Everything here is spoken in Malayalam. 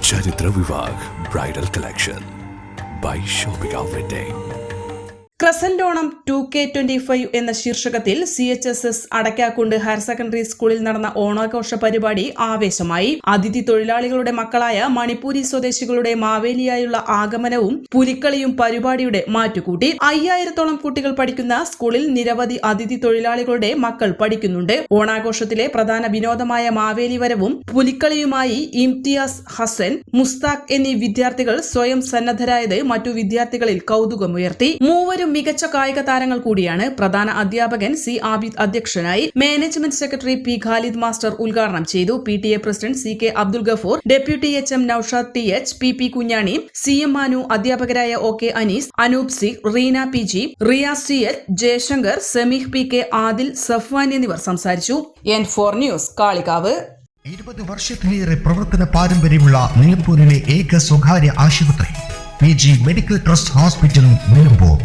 ചരിത്ര Vivah bridal collection by shopping wedding. ക്രസന്റോണം 2K25 എന്ന ശീർഷകത്തിൽ CHSS അടക്കാക്കുണ്ട് ഹയർ സെക്കൻഡറി സ്കൂളിൽ നടന്ന ഓണാഘോഷ പരിപാടി ആവേശമായി. അതിഥി തൊഴിലാളികളുടെ മക്കളായ മണിപ്പൂരി സ്വദേശികളുടെ മാവേലിയായുള്ള ആഗമനവും പുലിക്കളിയും പരിപാടിയുടെ മാറ്റുകൂട്ടി. 5000-ഓളം കുട്ടികൾ പഠിക്കുന്ന സ്കൂളിൽ നിരവധി അതിഥി തൊഴിലാളികളുടെ മക്കൾ പഠിക്കുന്നുണ്ട്. ഓണാഘോഷത്തിലെ പ്രധാന വിനോദമായ മാവേലി വരവും പുലിക്കളിയുമായി ഇംതിയാസ്, ഹസൻ, മുസ്താഖ് എന്നീ വിദ്യാർത്ഥികൾ സ്വയം സന്നദ്ധരായത് മറ്റു വിദ്യാർത്ഥികളിൽ കൗതുകമുയർത്തി. മൂവരും മികച്ച കായിക താരങ്ങൾ കൂടിയാണ്. പ്രധാന അധ്യാപകൻ C. ആബിദ് അധ്യക്ഷനായി. Management secretary P. Khalid master ഉദ്ഘാടനം ചെയ്തു. PTA president CK Abdul Gafoor, deputy HM Naushad TH, PP Kunhani, CM Manu, അധ്യാപകരായ OK Anees, Anoop C, Reena PG, Riyas CH, Jayashankar, Sameeh PK, Adil, Safwan എന്നിവർ സംസാരിച്ചു. N4 news Kalikavu. 20 വർഷത്തിലേറെ പ്രവർത്തന പാരമ്പര്യമുള്ള നിലമ്പൂരിലെ ഏക സ്വകാര്യ ആശുപത്രി PG medical trust hospital Nilambur.